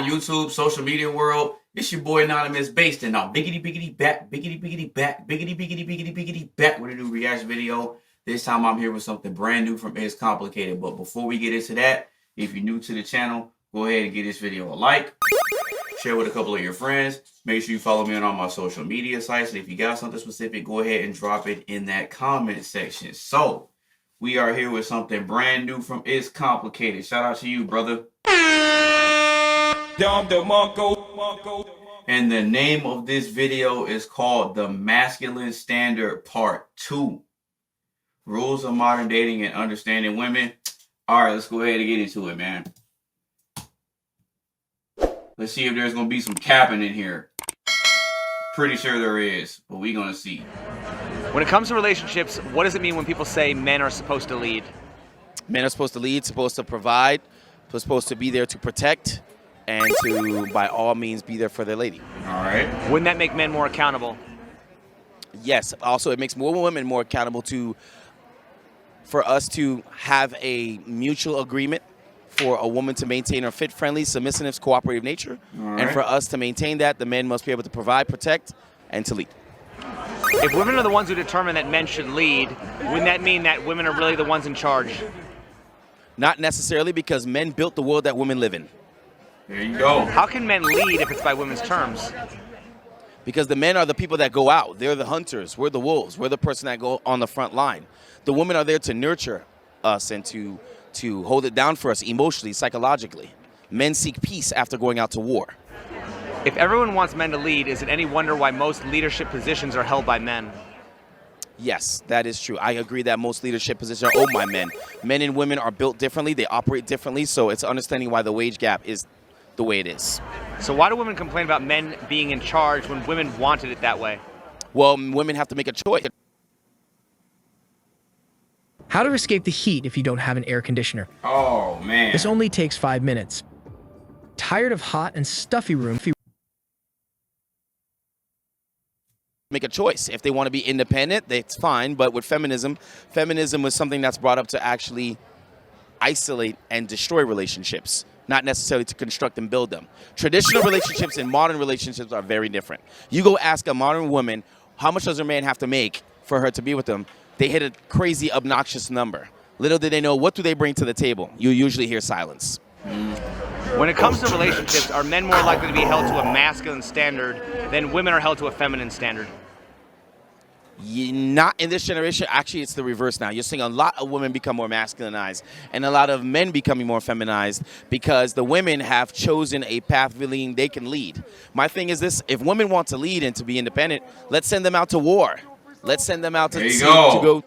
on YouTube, social media world. It's your boy AnonymousBased, and now biggity biggity back, biggity biggity back, biggity biggity biggity biggity back with a new reaction video. This time I'm here with something brand new from It's Complicated. But before we get into that, if you're new to the channel, go ahead and give this video a like, share with a couple of your friends. Make sure you follow me on all my social media sites. And if you got something specific, go ahead and drop it in that comment section. So we are here with something brand new from It's Complicated. Shout out to you, brother. And the name of this video is called The Masculine Standard Part 2. Rules of Modern Dating and Understanding Women. Alright, let's go ahead and get into it, man. Let's see if there's going to be some capping in here. Pretty sure there is, but we're going to see. When it comes to relationships, what does it mean when people say men are supposed to lead? Men are supposed to lead, supposed to provide, supposed to be there to protect, and to, by all means, be there for their lady. All right. Wouldn't that make men more accountable? Yes. Also, it makes more women more accountable for us to have a mutual agreement for a woman to maintain her fit, friendly, submissive, cooperative nature. All And right. for us to maintain that, the men must be able to provide, protect, and to lead. If women are the ones who determine that men should lead, wouldn't that mean that women are really the ones in charge? Not necessarily, because men built the world that women live in. There you go. How can men lead if it's by women's terms? Because the men are the people that go out. They're the hunters. We're the wolves. We're the person that go on the front line. The women are there to nurture us and to hold it down for us emotionally, psychologically. Men seek peace after going out to war. If everyone wants men to lead, is it any wonder why most leadership positions are held by men? Yes, that is true. I agree that most leadership positions are owned by men. Men and women are built differently. They operate differently. So it's understanding why the wage gap is the way it is. So why do women complain about men being in charge when women wanted it that way? Well, women have to make a choice. How to escape the heat if you don't have an air conditioner. Oh, man. This only takes 5 minutes. Tired of hot and stuffy room? Make a choice. If they want to be independent, that's fine. But with feminism was something that's brought up to actually isolate and destroy relationships, not necessarily to construct and build them. Traditional relationships and modern relationships are very different. You go ask a modern woman, how much does her man have to make for her to be with them? They hit a crazy, obnoxious number. Little did they know, what do they bring to the table? You usually hear silence. When it comes to relationships, are men more likely to be held to a masculine standard than women are held to a feminine standard? Not in this generation. Actually, it's the reverse now. You're seeing a lot of women become more masculinized and a lot of men becoming more feminized because the women have chosen a path really they can lead. My thing is this: if women want to lead and to be independent, let's send them out to war. Let's send them out to Let's send them out to war.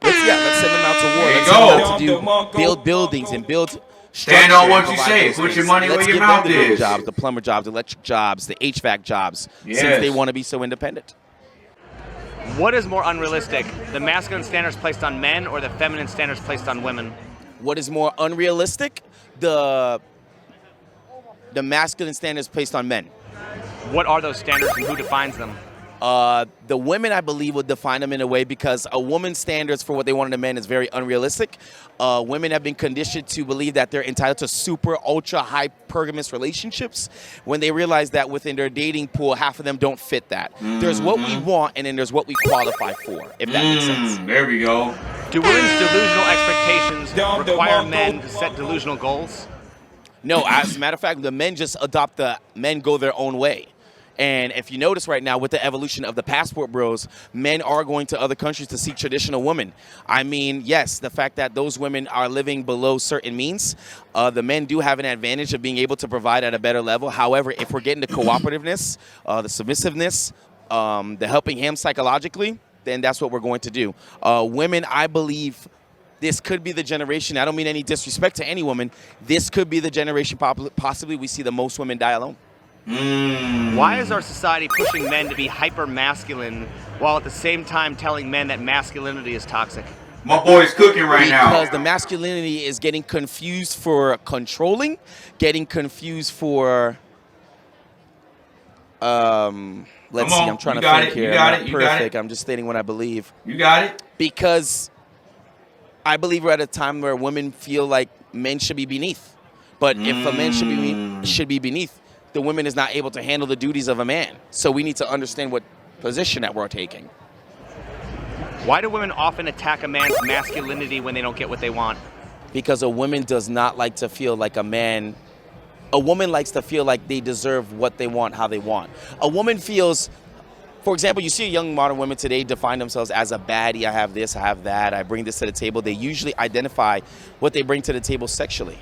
Let's send them out to build buildings and build. Stand on what you say. Put your money where your mouth is. Jobs, the plumber jobs, the electric jobs, the HVAC jobs, Yes. since they want to be so independent. What is more unrealistic, the masculine standards placed on men or the feminine standards placed on women? What is more unrealistic? The masculine standards placed on men. What are those standards and who defines them? The women, I believe, would define them in a way because a woman's standards for what they want in a man is very unrealistic. Women have been conditioned to believe that they're entitled to super, ultra, hypergamous relationships when they realize that within their dating pool, half of them don't fit that. There's what we want and then there's what we qualify for, if that makes sense. There we go. Do women's delusional expectations require men to set delusional goals? No, as a matter of fact, the men just adopt men go their own way. And if you notice right now with the evolution of the passport bros, men are going to other countries to seek traditional women. I mean, yes, the fact that those women are living below certain means, the men do have an advantage of being able to provide at a better level. However, if we're getting the cooperativeness, the submissiveness, the helping him psychologically, then that's what we're going to do. Women, I believe, this could be the generation. I don't mean any disrespect to any woman. This could be the generation possibly we see the most women die alone. Why is our society pushing men to be hyper-masculine while at the same time telling men that masculinity is toxic? My boy's cooking right now. Because the masculinity is getting confused for controlling, getting confused for, let's see, I'm trying to think here. I'm not perfect. I'm just stating what I believe. You got it. Because I believe we're at a time where women feel like men should be beneath. But if a man should be should be beneath. The woman is not able to handle the duties of a man. So we need to understand what position that we're taking. Why do women often attack a man's masculinity when they don't get what they want? Because a woman does not like to feel like a man. A woman likes to feel like they deserve what they want, how they want. A woman feels, for example, you see young modern women today define themselves as a baddie. I have this, I have that, I bring this to the table. They usually identify what they bring to the table sexually.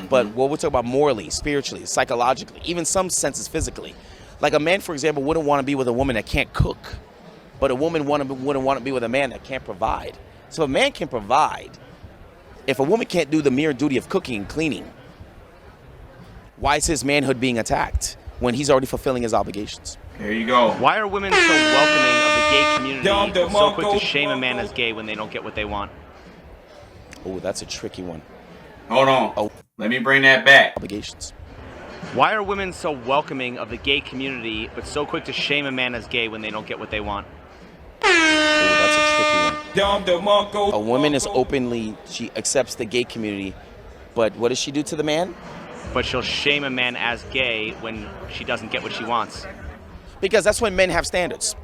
But what we're talking about morally, spiritually, psychologically, even some senses physically. Like a man, for example, wouldn't want to be with a woman that can't cook. But a woman wouldn't want to be with a man that can't provide. So a man can provide. If a woman can't do the mere duty of cooking and cleaning, why is his manhood being attacked when he's already fulfilling his obligations? There you go. Why are women so welcoming of the gay community, but so quick to shame a man as gay when they don't get what they want? Oh, that's a tricky one. Hold on. Oh. Let me bring that back. Obligations. Why are women so welcoming of the gay community, but so quick to shame a man as gay when they don't get what they want? Oh, that's a tricky one. A woman is openly, she accepts the gay community, but what does she do to the man? But she'll shame a man as gay when she doesn't get what she wants. Because that's when men have standards.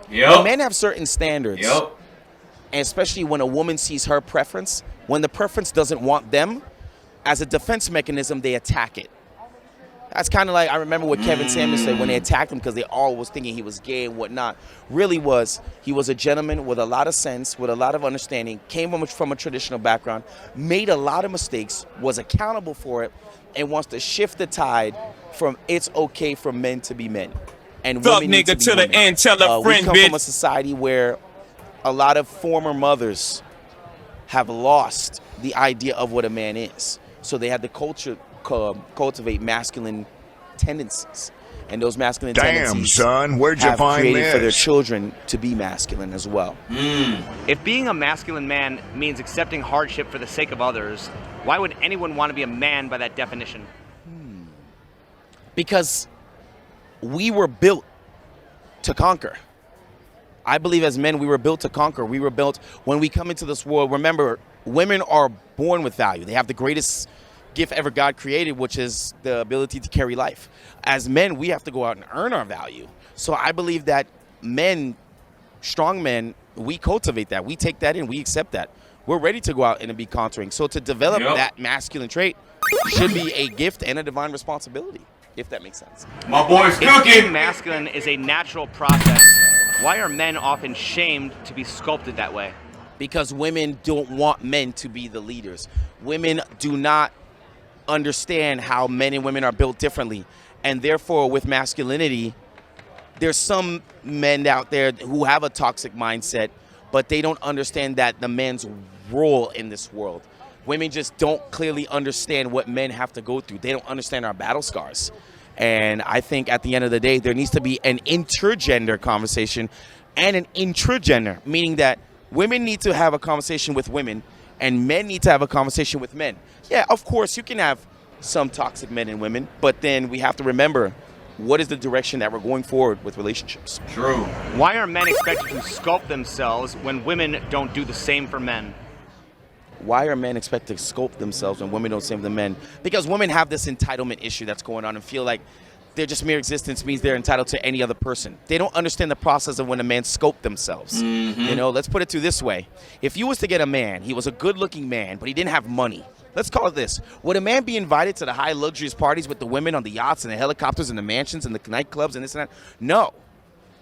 Yep. When men have certain standards, Yep. and especially when a woman sees her preference, when the preference doesn't want them, as a defense mechanism, they attack it. That's kind of like, I remember what Kevin Samuels said when they attacked him because they all was thinking he was gay and whatnot. Really was, he was a gentleman with a lot of sense, with a lot of understanding, came from a traditional background, made a lot of mistakes, was accountable for it, and wants to shift the tide from it's okay for men to be men. And Fuck women need nigga to be to the women. end, tell a We friend, come from a bitch. society where a lot of former mothers have lost the idea of what a man is. So they had to cultivate masculine tendencies. And those masculine tendencies son, where'd you have find created for their this? children to be masculine as well. If being a masculine man means accepting hardship for the sake of others, why would anyone want to be a man by that definition? Because we were built to conquer. I believe as men, we were built to conquer. We were built, when we come into this world, remember, women are born with value. They have the greatest gift ever God created, which is the ability to carry life. As men, we have to go out and earn our value. So I believe that men, strong men, we cultivate that. We take that in. We accept that. We're ready to go out and be conquering. So to develop that masculine trait should be a gift and a divine responsibility, if that makes sense. My boy's If being cooking. masculine is a natural process, why are men often shamed to be sculpted that way? Because women don't want men to be the leaders. Women do not understand how men and women are built differently. And therefore, with masculinity, there's some men out there who have a toxic mindset, but they don't understand that the man's role in this world. Women just don't clearly understand what men have to go through. They don't understand our battle scars. And I think at the end of the day, there needs to be an intergender conversation and an intragender, meaning that women need to have a conversation with women and men need to have a conversation with men. Yeah, of course, you can have some toxic men and women, but then we have to remember what is the direction that we're going forward with relationships. True. Why are men expected to sculpt themselves when women don't do the same for men? Why are men expected to sculpt themselves when women don't same the men? Because women have this entitlement issue that's going on and feel like their just mere existence means they're entitled to any other person. They don't understand the process of when a man sculpt themselves. You know, let's put it to this way. If you was to get a man, he was a good-looking man, but he didn't have money. Let's call it this. Would a man be invited to the high luxurious parties with the women on the yachts and the helicopters and the mansions and the nightclubs and this and that? No.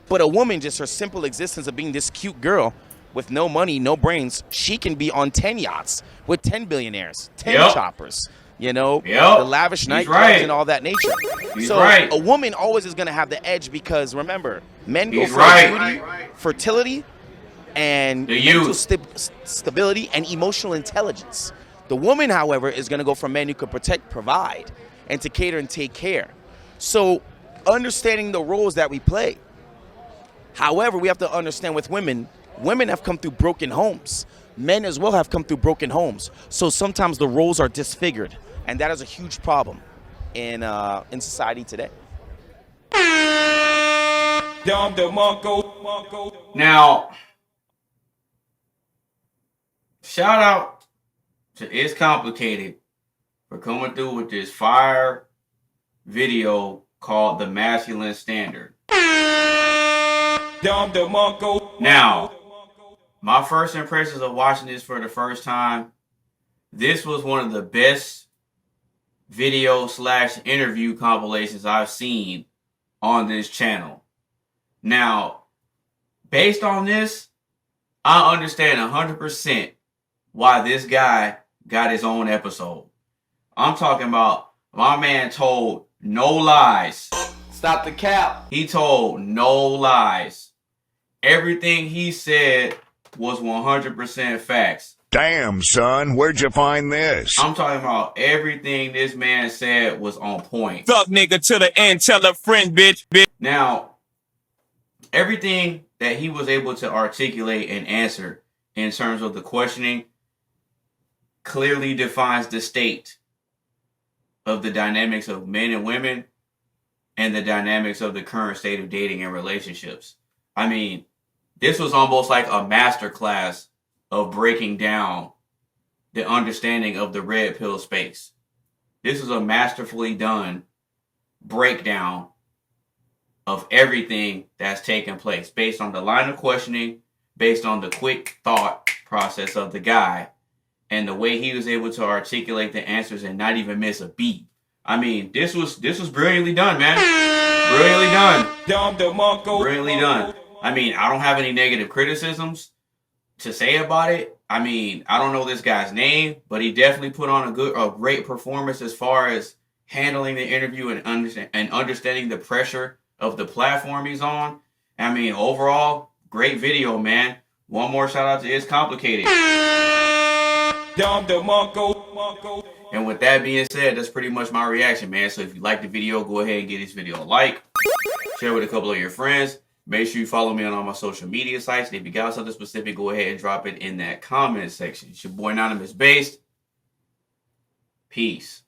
But a woman, just her simple existence of being this cute girl with no money, no brains, she can be on 10 yachts with 10 billionaires, 10 choppers, you know, the lavish nightclubs and all that nature. So a woman always is going to have the edge because, remember, men go for beauty, fertility, and mental stability and emotional intelligence. The woman, however, is going to go for men who could protect, provide, and to cater and take care. So understanding the roles that we play. However, we have to understand with women, women have come through broken homes. Men as well have come through broken homes. So sometimes the roles are disfigured. And that is a huge problem in society today. Now, shout out to It's Complicated for coming through with this fire video called The Masculine Standard. Now, my first impressions of watching this for the first time, this was one of the best video / interview compilations I've seen on this channel. Now, based on this, I understand 100% why this guy got his own episode. I'm talking about my man told no lies. Stop the cap. He told no lies. Everything he said was 100% facts. Damn, son, where'd you find this? I'm talking about everything this man said was on point. Thug nigga to the end, tell a friend, bitch. Now, everything that he was able to articulate and answer in terms of the questioning clearly defines the state of the dynamics of men and women and the dynamics of the current state of dating and relationships. I mean, this was almost like a masterclass of breaking down the understanding of the red pill space. This is a masterfully done breakdown of everything that's taken place based on the line of questioning, based on the quick thought process of the guy, and the way he was able to articulate the answers and not even miss a beat. I mean, this was brilliantly done, man. Brilliantly done. Brilliantly done. I mean, I don't have any negative criticisms to say about it. I mean, I don't know this guy's name, but he definitely put on a great performance as far as handling the interview and understanding the pressure of the platform he's on. I mean, overall, great video, man. One more shout out to It's Complicated. And with that being said, that's pretty much my reaction, man. So if you like the video, go ahead and give this video a like. Share with a couple of your friends. Make sure you follow me on all my social media sites. And if you got something specific, go ahead and drop it in that comment section. It's your boy AnonymousBased. Peace.